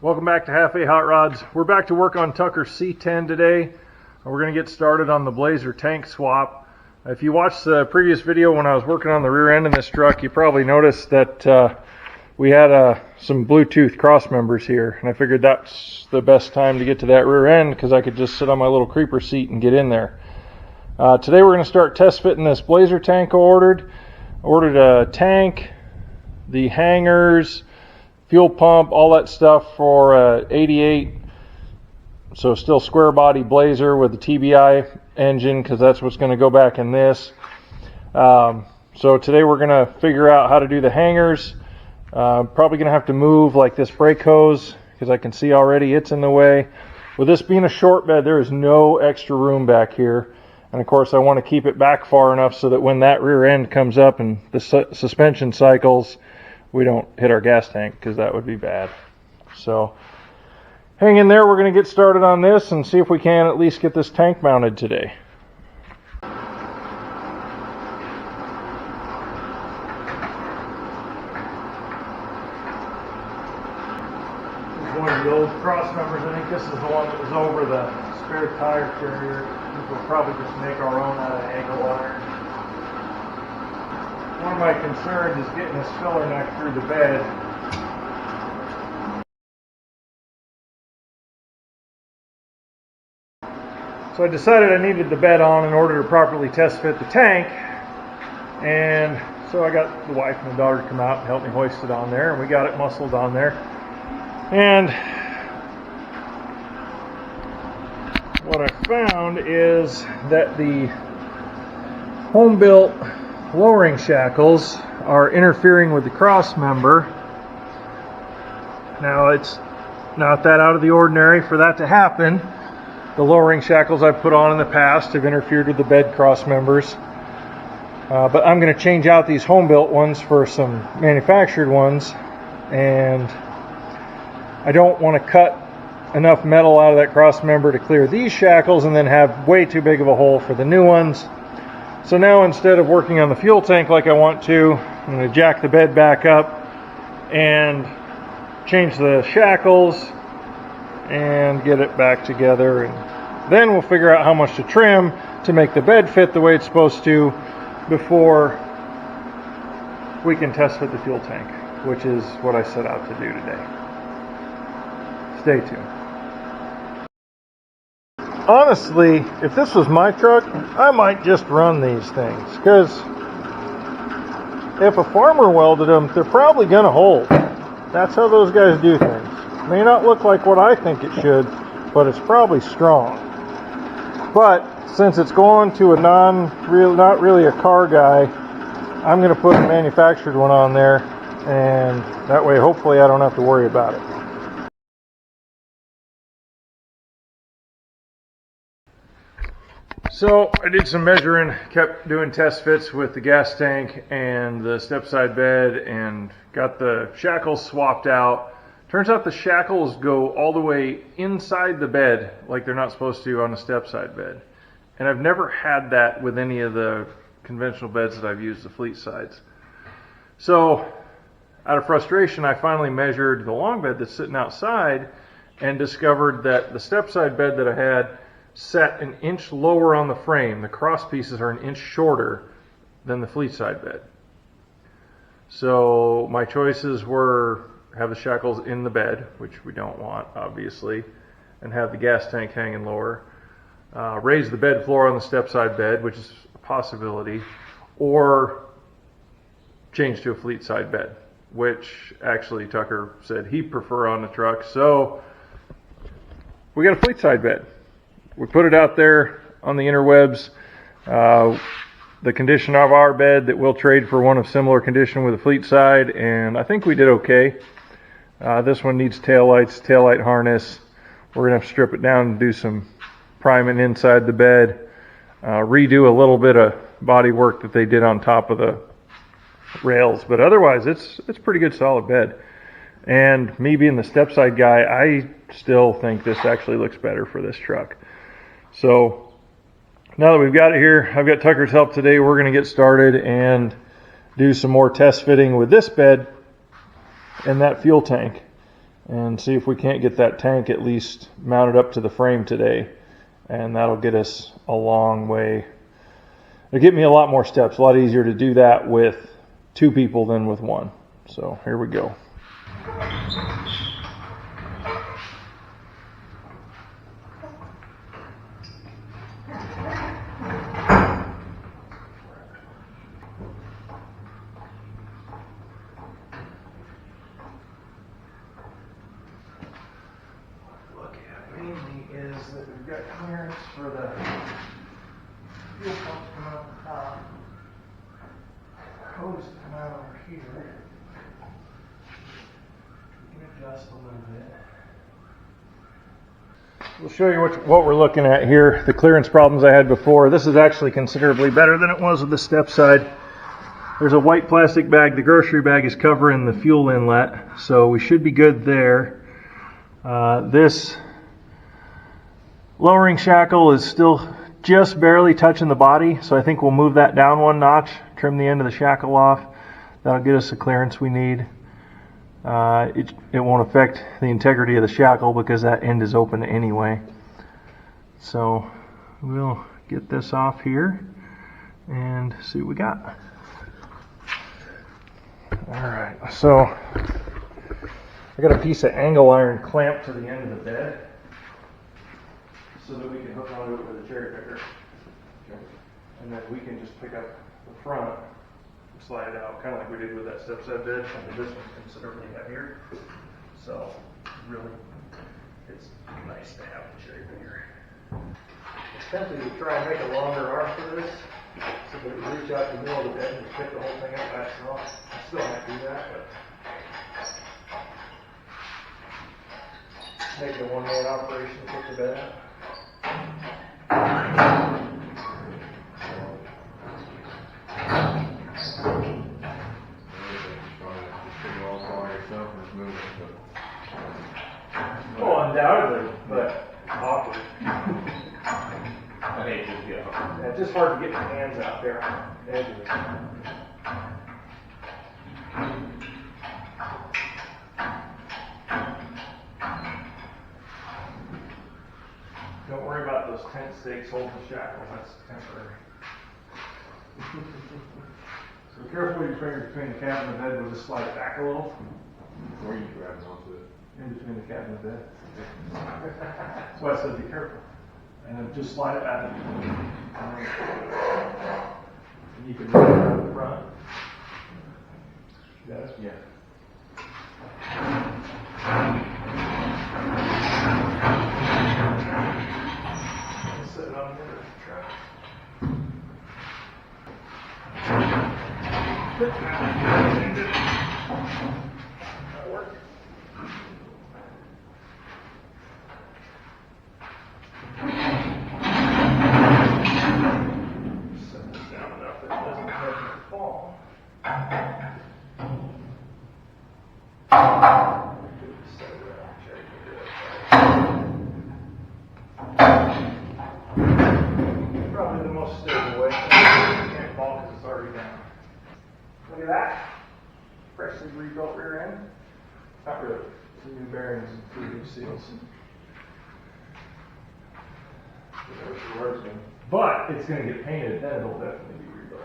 Welcome back to Half A Hot Rods. We're back to work on Tucker's C10 today. We're going to get started on the Blazer tank swap. If you watched the previous video when I was working on the rear end of this truck, you probably noticed that we had some Bluetooth cross members here, and I figured that's the best time to get to that rear end because I could just sit on my little creeper seat and get in there. Today we're going to start test fitting this Blazer tank I ordered. I ordered a tank, the hangers, fuel pump, all that stuff for 88, so still square body Blazer with the TBI engine because that's what's going to go back in this. So today we're going to figure out how to do the hangers. Probably going to have to move like this brake hose because I can see already it's in the way. With this being a short bed, there is no extra room back here. And of course I want to keep it back far enough so that when that rear end comes up and the suspension cycles, we don't hit our gas tank because that would be bad. So hang in there, we're going to get started on this and see if we can at least get this tank mounted today. This is one of the old cross members. I think this is the one that was over the spare tire carrier. We'll probably just make our own out of angle iron. One of my concerns is getting this filler neck through the bed. So I decided I needed the bed on in order to properly test fit the tank. And so I got the wife and the daughter to come out and help me hoist it on there. And we got it muscled on there. And what I found is that the home-built lowering shackles are interfering with the cross member. Now it's not that out of the ordinary for that to happen. The lowering shackles I've put on in the past have interfered with the bed cross members. But I'm going to change out these home-built ones for some manufactured ones. And I don't want to cut enough metal out of that cross member to clear these shackles and then have way too big of a hole for the new ones. So now instead of working on the fuel tank like I want to, I'm going to jack the bed back up and change the shackles and get it back together. And then we'll figure out how much to trim to make the bed fit the way it's supposed to before we can test fit the fuel tank, which is what I set out to do today. Stay tuned. Honestly, if this was my truck, I might just run these things, because if a farmer welded them, they're probably going to hold. That's how those guys do things. It may not look like what I think it should, but it's probably strong. But since it's going to a not really a car guy, I'm going to put a manufactured one on there, and that way hopefully I don't have to worry about it. So I did some measuring, kept doing test fits with the gas tank and the step-side bed, and got the shackles swapped out. Turns out the shackles go all the way inside the bed like they're not supposed to on a step-side bed. And I've never had that with any of the conventional beds that I've used, the fleetsides. So out of frustration, I finally measured the long bed that's sitting outside and discovered that the step-side bed that I had set an inch lower on the frame. The cross pieces are an inch shorter than the fleetside bed. So my choices were have the shackles in the bed, which we don't want obviously, and have the gas tank hanging lower. Raise the bed floor on the step-side bed, which is a possibility, or change to a fleetside bed, which actually Tucker said he'd prefer on the truck. So we got a fleetside bed. We put it out there on the interwebs, the condition of our bed that we'll trade for one of similar condition with a fleetside, and I think we did okay. This one needs taillight harness. We're going to strip it down and do some priming inside the bed, redo a little bit of body work that they did on top of the rails, but otherwise it's pretty good solid bed. And me being the step-side guy, I still think this actually looks better for this truck. So now that we've got it here, I've got Tucker's help today. We're going to get started and do some more test fitting with this bed and that fuel tank. and see if we can't get that tank at least mounted up to the frame today. And that'll get us a long way. It'll get me a lot more steps, a lot easier to do that with 2 people than with 1. So here we go. Is that we've got clearance for the fuel pump to come out the top, hose to come out over here. We can adjust a little bit. We'll show you what we're looking at here, the clearance problems I had before. This is actually considerably better than it was with the step side. There's a white plastic bag. The grocery bag is covering the fuel inlet, so we should be good there. This lowering shackle is still just barely touching the body, so I think we'll move that down 1 notch, trim the end of the shackle off. That'll get us the clearance we need. It won't affect the integrity of the shackle because that end is open anyway. So we'll get this off here and see what we got. Alright, so I got a piece of angle iron clamped to the end of the bed, so that we can hook onto it with a cherry picker. Okay. And then we can just pick up the front and slide it out, kind of like we did with that step side bed, only this one's considerably heavier. So really, it's nice to have the cherry picker. It's tempting to try and make a longer arm for this, so that we reach out to the middle of the bed and just pick the whole thing up by itself. I still have to do that, but make it a one-man operation to pick the bed up. Oh, undoubtedly, but awkward. Yeah, it's just hard to get my hands out there on the edge of it. Don't worry about those tent stakes holding the shackle, that's temporary. So be careful with your finger between the cab and the bed, we'll just slide it back a little. Where are you grabbing onto it? In between the cab and the bed. That's why I said be careful. And then just slide it back. And you can run it around the front. You got it? Yeah. Set it on the other truck. That'll work. Set this down enough that it doesn't have to fall. Probably the most stable way. It can't fall because it's already down. Look at that. Freshly rebuilt rear end. Not really. Some new bearings and 3 new seals. But it's going to get painted, then it'll definitely be rebuilt.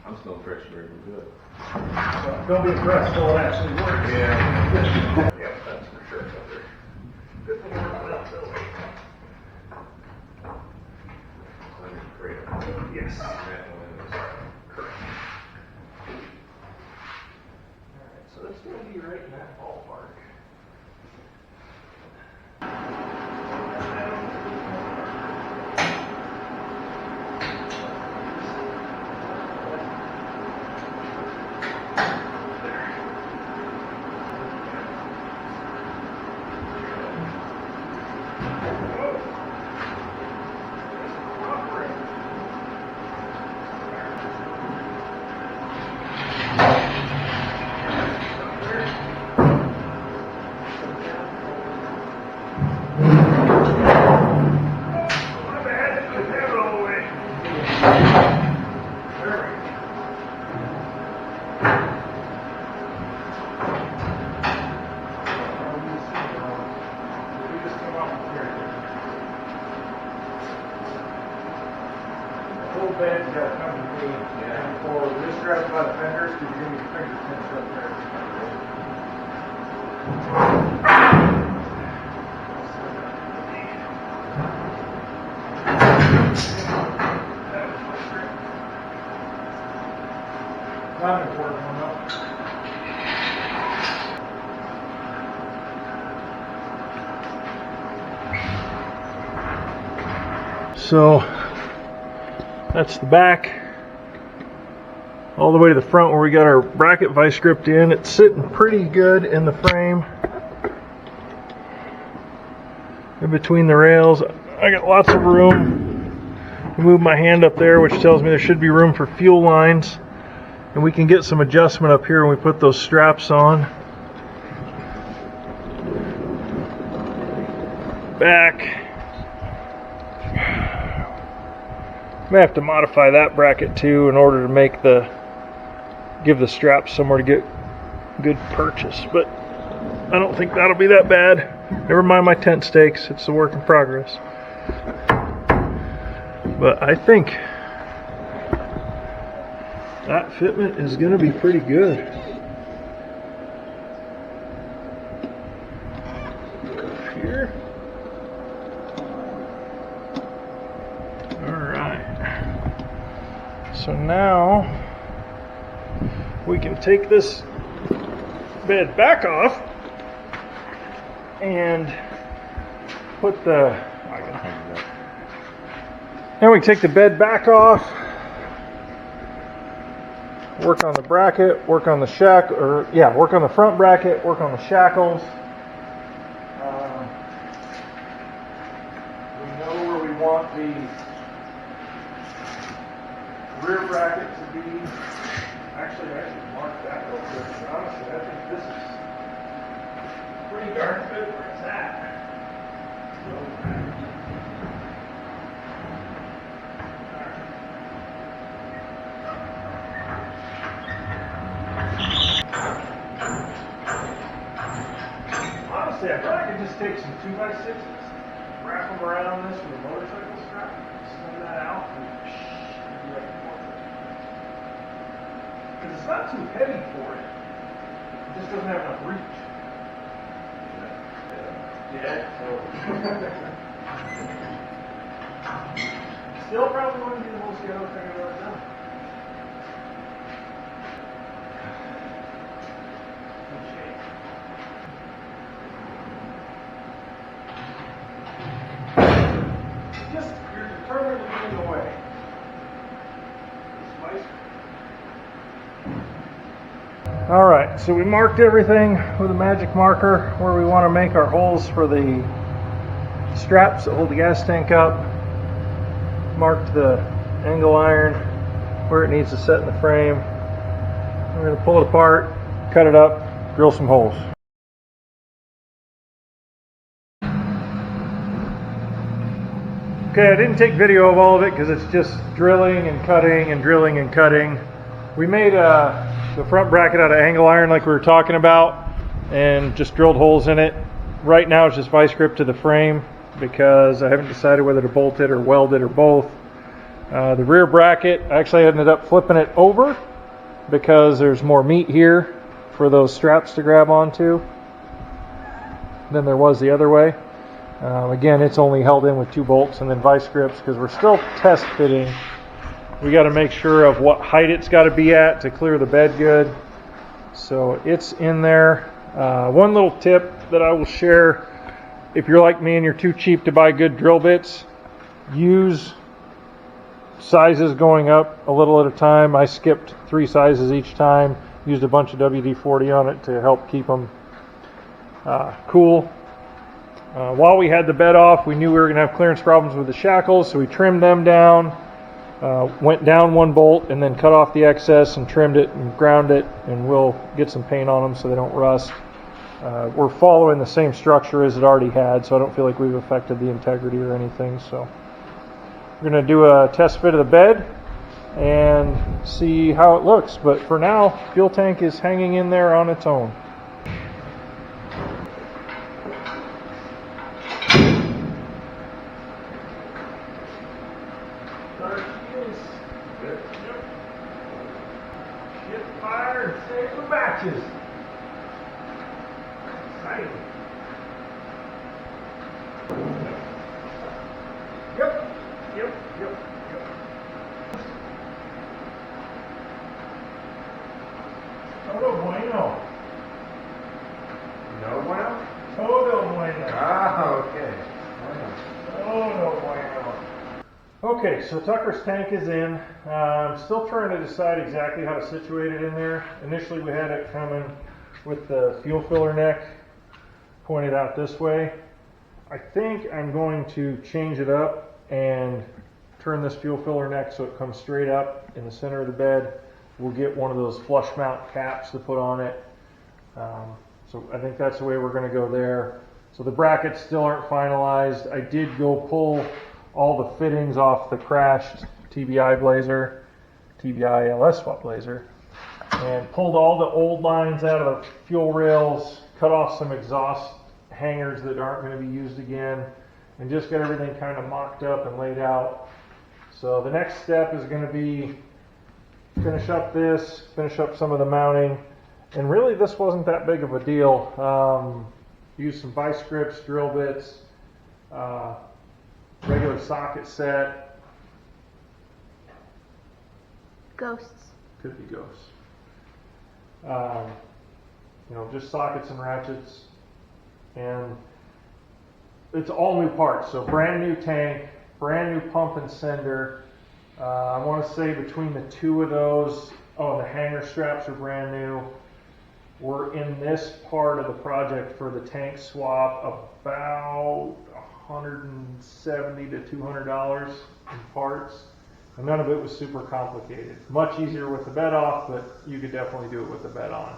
I'm still fresh very good. So don't be impressed till it actually works. Yeah. Yeah, that's for sure. Good thing we're not up that way. Yes. Correct. Alright, so that's going to be right in that ballpark. bed's got to come to me before this grabs by the fenders because you're going to get your fingertips up there. Not an important one though. So that's the back all the way to the front where we got our bracket vice gripped in. It's sitting pretty good in the frame in between the rails. I got lots of room. Move my hand up there, which tells me there should be room for fuel lines, and we can get some adjustment up here when we put those straps on. Back. May have to modify that bracket too in order to give the straps somewhere to get good purchase, but I don't think that'll be that bad. Never mind my tent stakes, it's a work in progress. But I think that fitment is going to be pretty good. Here. So now we can take this bed back off and put the. Now we can take the bed back off, work on the bracket, work on the work on the front bracket, work on the shackles. We know where we want the rear bracket to be. Actually, I should mark that real quick, but honestly, I think this is pretty darn good where it's at. Honestly, I thought I could just take some 2x6s, wrap them around this with a motorcycle strap, sling that out, and because it's not too heavy for it. It just doesn't have enough reach. Yeah. Still probably wouldn't be the most yellow thing I've ever done. Just, you're determined to be in the way. Alright, so we marked everything with a magic marker where we want to make our holes for the straps that hold the gas tank up. Marked the angle iron where it needs to set in the frame. We're going to pull it apart, cut it up, drill some holes. Okay, I didn't take video of all of it because it's just drilling and cutting and drilling and cutting. We made the front bracket out of angle iron like we were talking about and just drilled holes in it. Right now it's just vice grip to the frame because I haven't decided whether to bolt it or weld it or both. The rear bracket, I actually ended up flipping it over because there's more meat here for those straps to grab onto than there was the other way. Again, it's only held in with 2 bolts and then vice grips because we're still test fitting. We got to make sure of what height it's got to be at to clear the bed good. So it's in there. One little tip that I will share, if you're like me and you're too cheap to buy good drill bits, use sizes going up a little at a time. I skipped 3 sizes each time, used a bunch of WD-40 on it to help keep them cool. While we had the bed off, we knew we were going to have clearance problems with the shackles, so we trimmed them down. Went down 1 bolt and then cut off the excess and trimmed it and ground it, and we'll get some paint on them so they don't rust. We're following the same structure as it already had, so I don't feel like we've affected the integrity or anything. So we're going to do a test fit of the bed and see how it looks. But for now, fuel tank is hanging in there on its own. Our key is scratches. Exciting. Yep. Todo bueno. No bueno? Todo bueno. Ah, okay. Todo bueno. Okay, so Tucker's tank is in. I'm still trying to decide exactly how to situate it in there. Initially we had it coming with the fuel filler neck pointed out this way. I think I'm going to change it up and turn this fuel filler neck so it comes straight up in the center of the bed. We'll get one of those flush mount caps to put on it. So I think that's the way we're going to go there. So the brackets still aren't finalized. I did go pull all the fittings off the crashed TBI Blazer, TBI LS swap Blazer, and pulled all the old lines out of the fuel rails, cut off some exhaust hangers that aren't going to be used again, and just got everything kind of mocked up and laid out. So the next step is going to be finish up this, finish up some of the mounting, and really this wasn't that big of a deal. Use some vice grips, drill bits, regular socket set. Ghosts. Could be ghosts. Just sockets and ratchets. And it's all new parts. So brand new tank, brand new pump and sender. I want to say between the two of those, the hanger straps are brand new. We're in this part of the project for the tank swap about $170 to $200 in parts. And none of it was super complicated. Much easier with the bed off, but you could definitely do it with the bed on.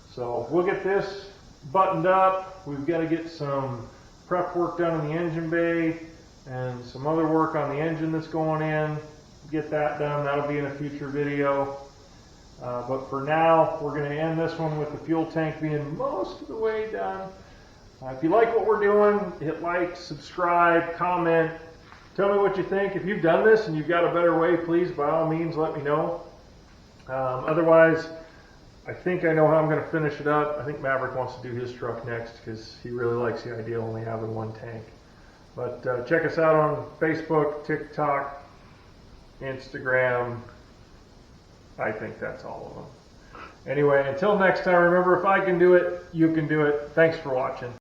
So we'll get this buttoned up. We've got to get some prep work done in the engine bay and some other work on the engine that's going in. Get that done. That'll be in a future video. But for now, we're going to end this one with the fuel tank being most of the way done. If you like what we're doing, hit like, subscribe, comment. Tell me what you think. If you've done this and you've got a better way, please, by all means, let me know. Otherwise, I think I know how I'm going to finish it up. I think Maverick wants to do his truck next because he really likes the idea of only having one tank. But check us out on Facebook, TikTok, Instagram. I think that's all of them. Anyway, until next time, remember, if I can do it, you can do it. Thanks for watching.